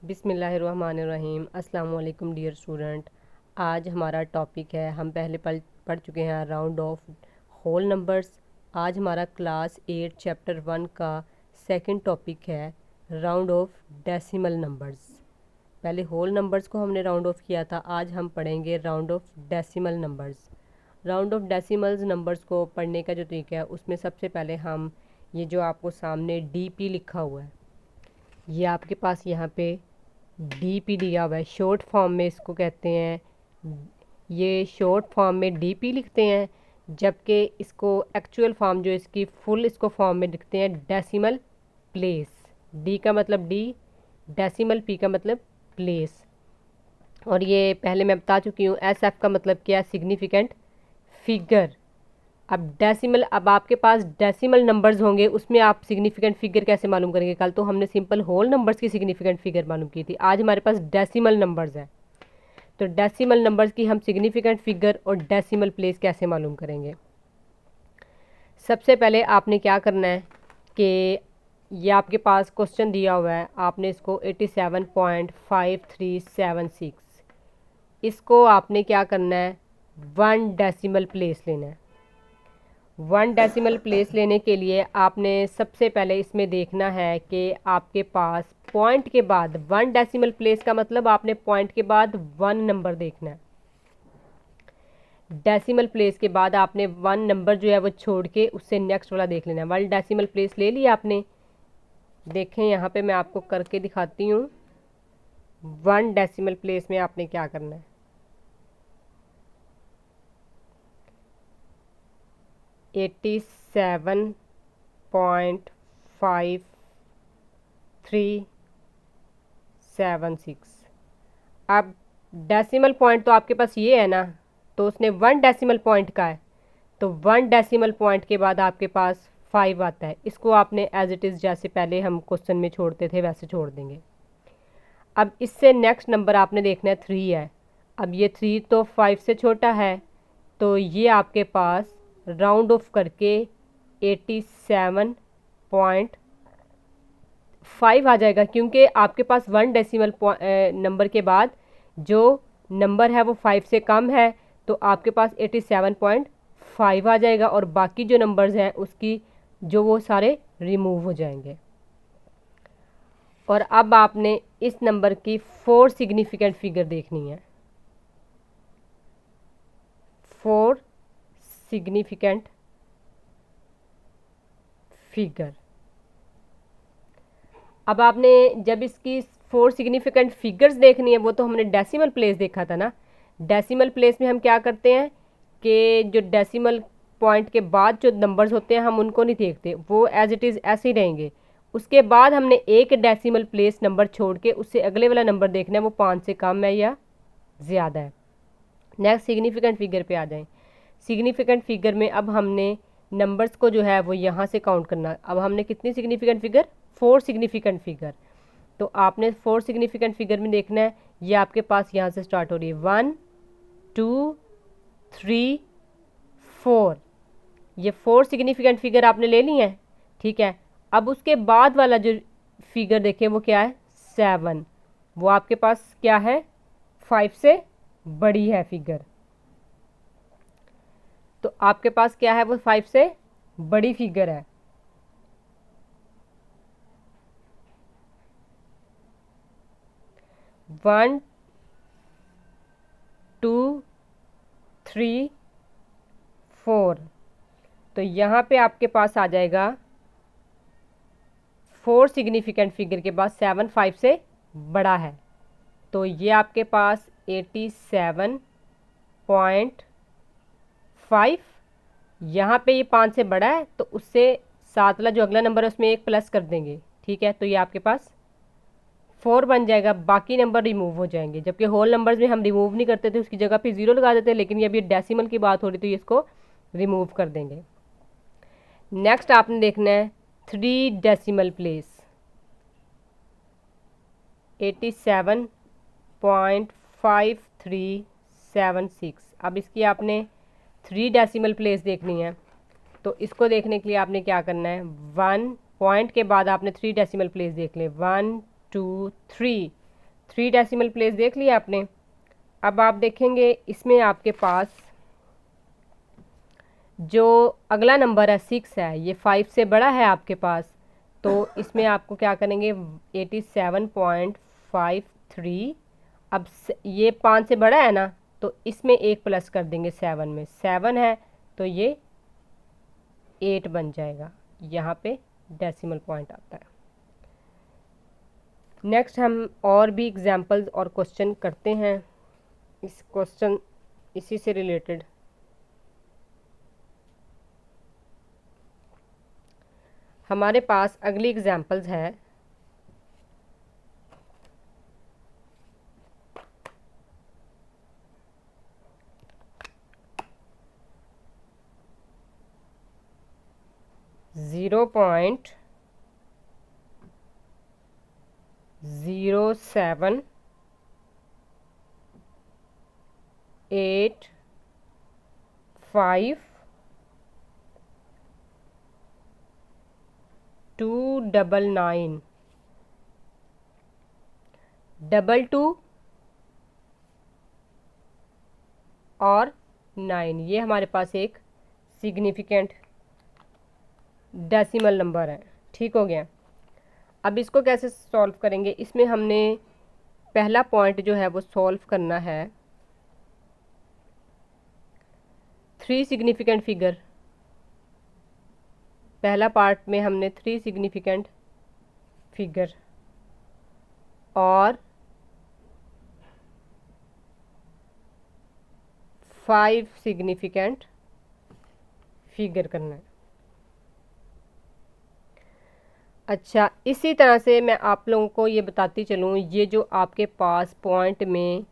बिस्मिल्लाहिर्रहमानिर्रहीम। अस्सलाम वालेकुम डियर स्टूडेंट। आज हमारा टॉपिक है, हम पहले पढ़ चुके हैं राउंड ऑफ होल नंबर्स। आज हमारा क्लास 8 चैप्टर 1 का सेकंड टॉपिक है राउंड ऑफ डेसिमल नंबर्स। पहले होल नंबर्स को हमने राउंड ऑफ किया था, आज हम पढ़ेंगे round of decimal numbers. Round of decimals numbers को पढ़ने का जो तरीका है, उसमें सबसे पहले हम ये जो आपको सामने DP लिखा हुआ है, ये आपके पास यहाँ पे DP दिया हुआ है, शॉर्ट फॉर्म में इसको कहते हैं। ये शॉर्ट फॉर्म में DP लिखते हैं, जबकि इसको एक्चुअल फॉर्म जो इसकी फुल इसको फॉर्म में लिखते हैं डेसिमल प्लेस। D का मतलब D, डेसिमल P का मतलब प्लेस। और ये पहले मैं बता चुकी हूँ, SF का मतलब क्या है, सिग्निफिकेंट फिगर। अब आपके पास डेसिमल नंबर्स होंगे, उसमें आप सिग्निफिकेंट फिगर कैसे मालूम करेंगे। कल तो हमने सिंपल होल नंबर्स की सिग्निफिकेंट फिगर मालूम की थी, आज हमारे पास डेसिमल नंबर्स है। तो डेसिमल नंबर्स की हम सिग्निफिकेंट फिगर और डेसिमल प्लेस कैसे मालूम करेंगे। सबसे पहले आपने क्या करना है कि ये आपके पास क्वेश्चन दिया हुआ है, आपने इसको 87.5376, इसको आपने क्या करना है, 1 डेसिमल प्लेस लेना है। 1 डेसिमल प्लेस लेने के लिए आपने सबसे पहले इसमें देखना है कि आपके पास पॉइंट के बाद 1 डेसिमल प्लेस का मतलब आपने पॉइंट के बाद 1 नंबर देखना है। डेसिमल प्लेस के बाद आपने 1 नंबर जो है वो छोड़ के उससे नेक्स्ट वाला देख लेना है। 1 डेसिमल प्लेस ले लिया आपने, देखें यहाँ पे मैं आपको करके दिखाती हूँ। 1 डेसिमल प्लेस में आपने क्या करना है, 87.5376। अब डेसिमल पॉइंट तो आपके पास ये है ना, तो उसने 1 डेसिमल पॉइंट का है, तो 1 डेसिमल पॉइंट के बाद आपके पास 5 आता है। इसको आपने एज इट इज़ जैसे पहले हम क्वेश्चन में छोड़ते थे वैसे छोड़ देंगे। अब इससे नेक्स्ट नंबर आपने देखना है 3 है। अब ये 3 तो 5 से छोटा है, तो ये आपके पास राउंड ऑफ करके 87.5 आ जाएगा, क्योंकि आपके पास 1 डेसिमल नंबर के बाद जो नंबर है वो 5 से कम है, तो आपके पास 87.5 आ जाएगा और बाकी जो नंबर्स हैं उसकी जो वो सारे रिमूव हो जाएंगे। और अब आपने इस नंबर की 4 सिग्निफिकेंट फिगर देखनी है। 4 सिग्निफिकेंट फिगर। अब आपने जब इसकी 4 सिग्निफिकेंट फिगर्स देखनी है, वो तो हमने डेसिमल प्लेस देखा था ना। डेसिमल प्लेस में हम क्या करते हैं कि जो डेसिमल पॉइंट के बाद जो नंबर्स होते हैं हम उनको नहीं देखते, वो एज इट इज़ ऐसे ही रहेंगे। उसके बाद हमने एक डेसिमल प्लेस नंबर छोड़ के उससे अगले वाला नंबर देखना है, वो 5 से कम है या ज़्यादा है। नेक्स्ट सिग्निफिकेंट फिगर पे आ जाएं। सिग्निफिकेंट फिगर में अब हमने नंबर्स को जो है वो यहाँ से काउंट करना। अब हमने कितनी सिग्निफिकेंट फिगर, 4 सिग्निफिकेंट फिगर। तो आपने 4 सिग्निफिकेंट फिगर में देखना है, ये आपके पास यहाँ से स्टार्ट हो रही है 1 2 3 4। ये 4 सिग्निफिकेंट फिगर आपने ले ली है, ठीक है। अब उसके बाद वाला जो फिगर देखें वो क्या है, 7। वो आपके पास क्या है, 5 से बड़ी है फिगर। तो आपके पास क्या है, वो 5 से बड़ी फिगर है। वन 2 3 4। तो यहाँ पे आपके पास आ जाएगा 4 सिग्निफिकेंट फिगर के बाद 7 5 से बड़ा है, तो ये आपके पास 87.5। यहाँ पे ये 5 से बड़ा है, तो उससे 7 वाला जो अगला नंबर है उसमें एक प्लस कर देंगे, ठीक है। तो ये आपके पास 4 बन जाएगा, बाकी नंबर रिमूव हो जाएंगे। जबकि होल नंबर्स में हम रिमूव नहीं करते थे, उसकी जगह पे 0 लगा देते, लेकिन ये अभी डेसिमल की बात हो रही तो ये इसको रिमूव कर देंगे। नेक्स्ट आपने देखना है 3 डेसिमल प्लेस, 87.5376। अब इसकी आपने 3 डेसिमल प्लेस देखनी है, तो इसको देखने के लिए आपने क्या करना है, 1 पॉइंट के बाद आपने 3 डेसिमल प्लेस देख ले, 1 2 3। 3 डेसिमल प्लेस देख लिया आपने। अब आप देखेंगे इसमें आपके पास जो अगला नंबर है 6 है, ये 5 से बड़ा है आपके पास, तो इसमें आपको क्या करेंगे 87.53। अब ये 5 से बड़ा है ना, तो इसमें एक प्लस कर देंगे 7 में, 7 है तो ये 8 बन जाएगा। यहाँ पे डेसिमल पॉइंट आता है। नेक्स्ट हम और भी एग्जांपल्स और क्वेश्चन करते हैं इस क्वेश्चन इसी से रिलेटेड। हमारे पास अगली एग्जांपल्स है 0.078299 22 और 9, ये हमारे पास एक सिग्निफिकेंट डेसिमल नंबर है। ठीक हो गया। अब इसको कैसे सॉल्व करेंगे, इसमें हमने पहला पॉइंट जो है वो सॉल्व करना है 3 सिग्निफिकेंट फिगर। पहला पार्ट में हमने 3 सिग्निफिकेंट फिगर और 5 सिग्निफिकेंट फिगर करना है। अच्छा, इसी तरह से मैं आप लोगों को ये बताती चलूँ, ये जो आपके पास पॉइंट में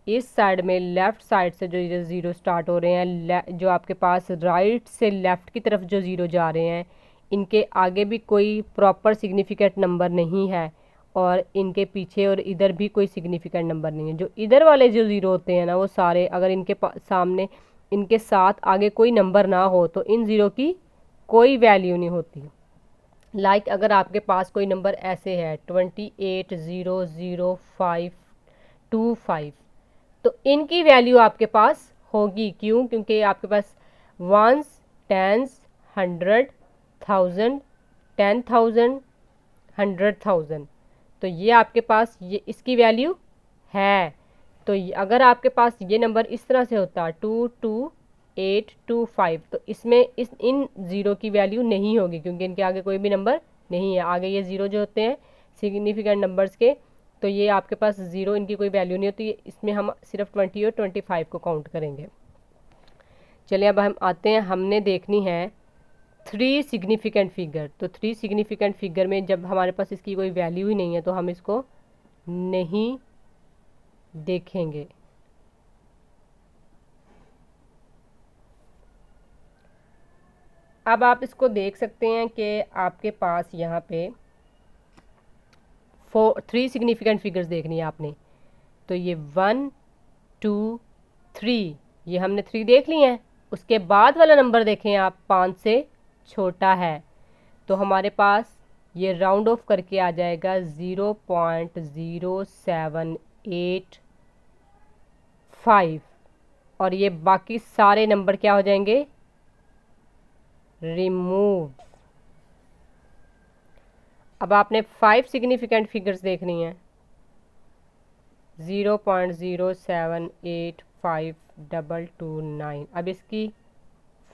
इस साइड में लेफ़्ट साइड से जो ज़ीरो स्टार्ट हो रहे हैं, जो आपके पास राइट से लेफ़्ट की तरफ जो ज़ीरो जा रहे हैं, इनके आगे भी कोई प्रॉपर सिग्निफिकेंट नंबर नहीं है और इनके पीछे और इधर भी कोई सिग्निफिकेंट नंबर नहीं है। जो इधर वाले जो ज़ीरो होते हैं ना, वो सारे अगर इनके सामने इनके साथ आगे कोई नंबर ना हो तो इन ज़ीरो की कोई वैल्यू नहीं होती। लाइक अगर आपके पास कोई नंबर ऐसे है 28000525, तो इनकी वैल्यू आपके पास होगी। क्यों? क्योंकि आपके पास वंस, टेंस, 100, 1000, 10,000, 100,000, तो ये आपके पास ये इसकी वैल्यू है। तो अगर आपके पास ये नंबर इस तरह से होता 22825, तो इसमें इन ज़ीरो की वैल्यू नहीं होगी क्योंकि इनके आगे कोई भी नंबर नहीं है। आगे ये ज़ीरो जो होते हैं सिग्निफिकेंट नंबर्स के, तो ये आपके पास ज़ीरो, इनकी कोई वैल्यू नहीं होती। इसमें हम सिर्फ 20 और 25 को काउंट करेंगे। चलिए अब हम आते हैं, हमने देखनी है 3 सिग्निफिकेंट फिगर। तो 3 सिग्निफिकेंट फिगर में जब हमारे पास इसकी कोई वैल्यू ही नहीं है तो हम इसको नहीं देखेंगे। अब आप इसको देख सकते हैं कि आपके पास यहाँ पे 3 सिग्निफिकेंट फिगर्स देखनी है आपने। तो ये 1 2 3, ये हमने 3 देख ली हैं। उसके बाद वाला नंबर देखें आप, 5 से छोटा है, तो हमारे पास ये राउंड ऑफ करके आ जाएगा 0.0785 और ये बाकी सारे नंबर क्या हो जाएंगे, रिमूव। अब आपने 5 सिग्निफिकेंट फिगर्स देखनी है, 0.0785229। अब इसकी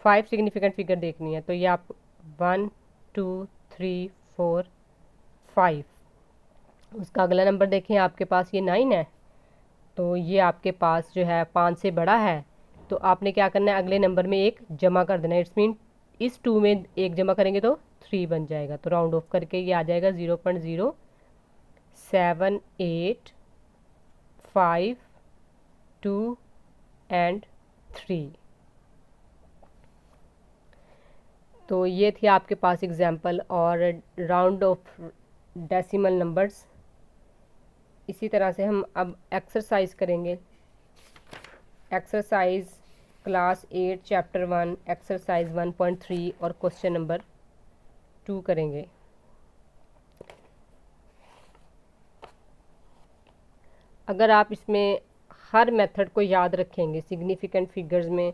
5 सिग्निफिकेंट फिगर देखनी है, तो ये आप 1 2 3 4 5। उसका अगला नंबर देखें, आपके पास ये 9 है, तो ये आपके पास जो है 5 से बड़ा है, तो आपने क्या करना है, अगले नंबर में एक जमा कर देना है। इट्स मीन इस 2 में एक जमा करेंगे तो 3 बन जाएगा। तो राउंड ऑफ करके ये आ जाएगा 0.07852 एंड 3। तो ये थी आपके पास एग्जाम्पल और राउंड ऑफ डेसिमल नंबर्स। इसी तरह से हम अब एक्सरसाइज करेंगे। एक्सरसाइज क्लास 8 चैप्टर 1 एक्सरसाइज 1.3 और क्वेश्चन नंबर 2 करेंगे। अगर आप इसमें हर मेथड को याद रखेंगे, सिग्निफिकेंट फिगर्स में,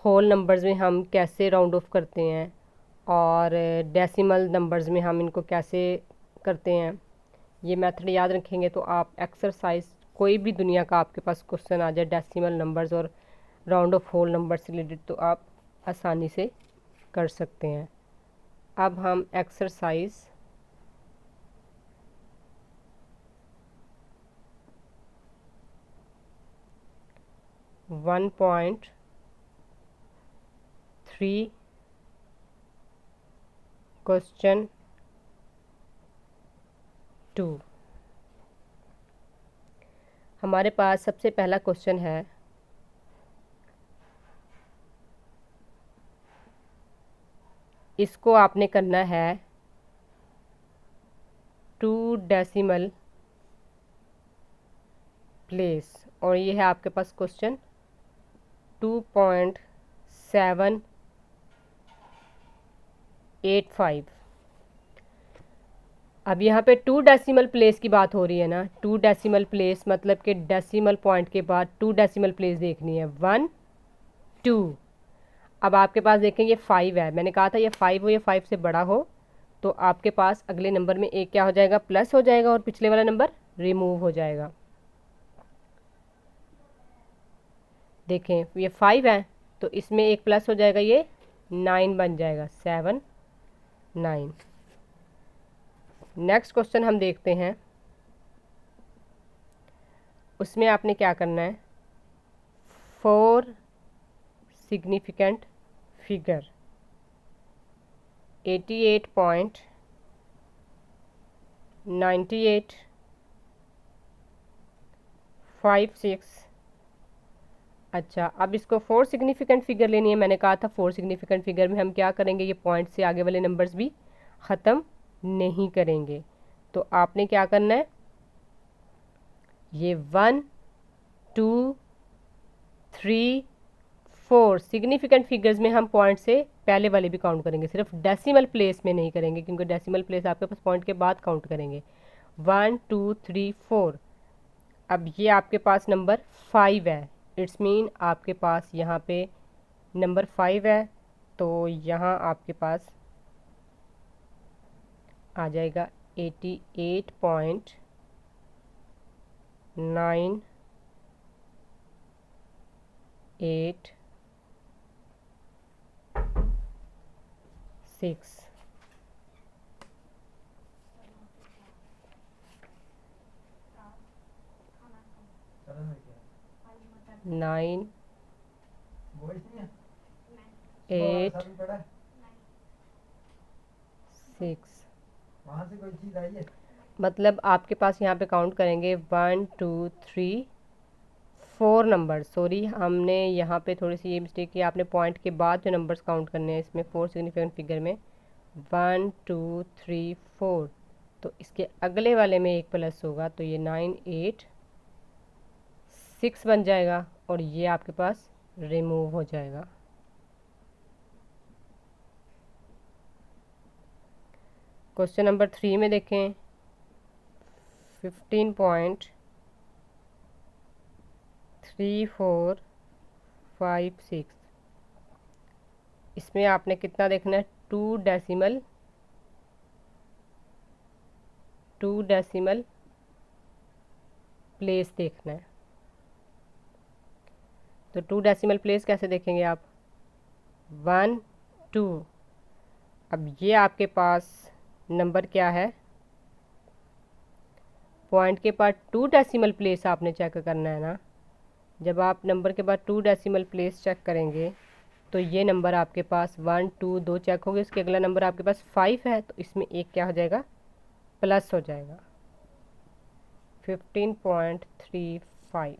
होल नंबर्स में हम कैसे राउंड ऑफ करते हैं और डेसिमल नंबर्स में हम इनको कैसे करते हैं, ये मेथड याद रखेंगे तो आप एक्सरसाइज कोई भी दुनिया का आपके पास क्वेश्चन आ जाए डेसिमल नंबर्स और राउंड ऑफ होल नंबर से रिलेटेड तो आप आसानी से कर सकते हैं। अब हम एक्सरसाइज 1.3 क्वेश्चन 2 हमारे पास सबसे पहला क्वेश्चन है, इसको आपने करना है 2 डेसिमल प्लेस और ये है आपके पास क्वेश्चन 2.785। अब यहाँ पे 2 डेसिमल प्लेस की बात हो रही है ना, 2 डेसिमल प्लेस मतलब कि डेसिमल पॉइंट के बाद 2 डेसिमल प्लेस देखनी है, 1 2। अब आपके पास देखें ये 5 है, मैंने कहा था ये 5 हो, ये 5 से बड़ा हो तो आपके पास अगले नंबर में एक क्या हो जाएगा, प्लस हो जाएगा और पिछले वाला नंबर रिमूव हो जाएगा। देखें ये 5 है तो इसमें एक प्लस हो जाएगा, ये 9 बन जाएगा, 7 9। नेक्स्ट क्वेश्चन हम देखते हैं, उसमें आपने क्या करना है, 4 सिग्निफिकेंट फिगर 88.9856। अच्छा, अब इसको 4 सिग्निफिकेंट फिगर लेनी है। मैंने कहा था 4 सिग्निफिकेंट फिगर में हम क्या करेंगे, ये पॉइंट से आगे वाले नंबर्स भी ख़त्म नहीं करेंगे। तो आपने क्या करना है, ये 1 2 3 4 सिग्निफिकेंट फिगर्स में हम पॉइंट से पहले वाले भी काउंट करेंगे, सिर्फ डेसिमल प्लेस में नहीं करेंगे क्योंकि डेसिमल प्लेस आपके पास पॉइंट के बाद काउंट करेंगे। 1 2 3 4। अब ये आपके पास नंबर 5 है, इट्स मीन आपके पास यहाँ पे नंबर 5 है तो यहाँ आपके पास आ जाएगा 88.986। 9 8 6। मतलब आपके पास यहाँ पे काउंट करेंगे 1 2 3 4 नंबर। सॉरी, हमने यहाँ पे थोड़ी सी ये मिस्टेक की, आपने पॉइंट के बाद जो नंबर्स काउंट करने हैं इसमें 4 सिग्निफिकेंट फिगर में 1 2 3 4, तो इसके अगले वाले में एक प्लस होगा तो ये 9 8 6 बन जाएगा और ये आपके पास रिमूव हो जाएगा। क्वेश्चन नंबर 3 में देखें, 15.3456। इसमें आपने कितना देखना है, 2 डेसिमल प्लेस देखना है। तो 2 डेसिमल प्लेस कैसे देखेंगे आप, 1 2। अब ये आपके पास नंबर क्या है, पॉइंट के बाद 2 डेसिमल प्लेस आपने चेक करना है ना। जब आप नंबर के बाद 2 डेसिमल प्लेस चेक करेंगे तो ये नंबर आपके पास 1 2 2 चेक होंगे, उसके अगला नंबर आपके पास 5 है तो इसमें एक क्या हो जाएगा, प्लस हो जाएगा, 15.35।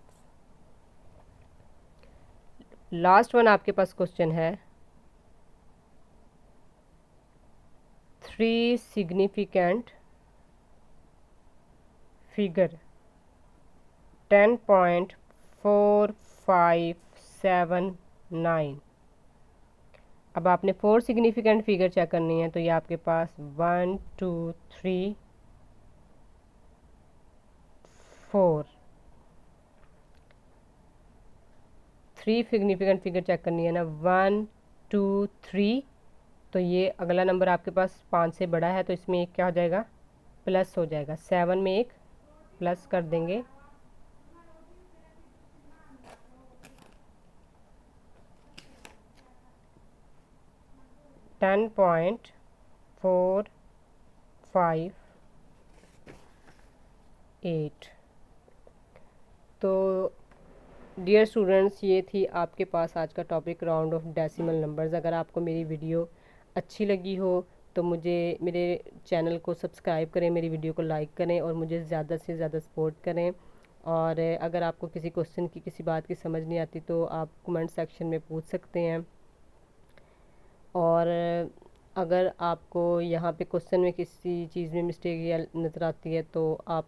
लास्ट वन आपके पास क्वेश्चन है, 3 सिग्निफिकेंट फिगर 10.4579। अब आपने 4 सिग्निफिकेंट फिगर चेक करनी है तो ये आपके पास 1 2 3 4 3 सिग्निफिकेंट फिगर चेक करनी है ना, 1 2 3। तो ये अगला नंबर आपके पास 5 से बड़ा है, तो इसमें एक क्या हो जाएगा, प्लस हो जाएगा। 7 में एक प्लस कर देंगे, 10.458। तो डियर स्टूडेंट्स, ये थी आपके पास आज का topic, round of decimal numbers. अगर आपको मेरी वीडियो अच्छी लगी हो तो मुझे मेरे चैनल को सब्सक्राइब करें, मेरी वीडियो को लाइक करें और मुझे ज़्यादा से ज़्यादा सपोर्ट करें। और अगर आपको किसी क्वेश्चन की, किसी बात की समझ नहीं आती तो आप कमेंट सेक्शन में पूछ सकते हैं। और अगर आपको यहाँ पे क्वेश्चन में किसी चीज़ में मिस्टेक या नज़र आती है तो आप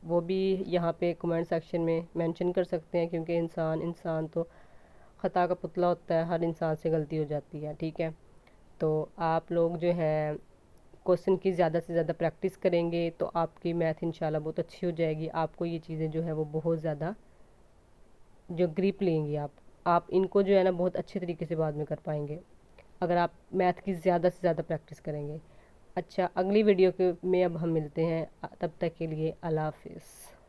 वो भी यहाँ पे कमेंट सेक्शन में मेंशन कर सकते हैं, क्योंकि इंसान तो ख़ता का पुतला होता है, हर इंसान से गलती हो जाती है, ठीक है। तो आप लोग जो है क्वेश्चन की ज़्यादा से ज़्यादा प्रैक्टिस करेंगे तो आपकी मैथ इंशाल्लाह बहुत अच्छी हो जाएगी। आपको ये चीज़ें जो है वो बहुत ज़्यादा जो ग्रिप लेंगी, आप इनको जो है ना बहुत अच्छे तरीके से बाद में कर पाएंगे अगर आप मैथ की ज़्यादा से ज़्यादा प्रैक्टिस करेंगे। अच्छा, अगली वीडियो के में अब हम मिलते हैं, तब तक के लिए अल्लाह हाफिज़।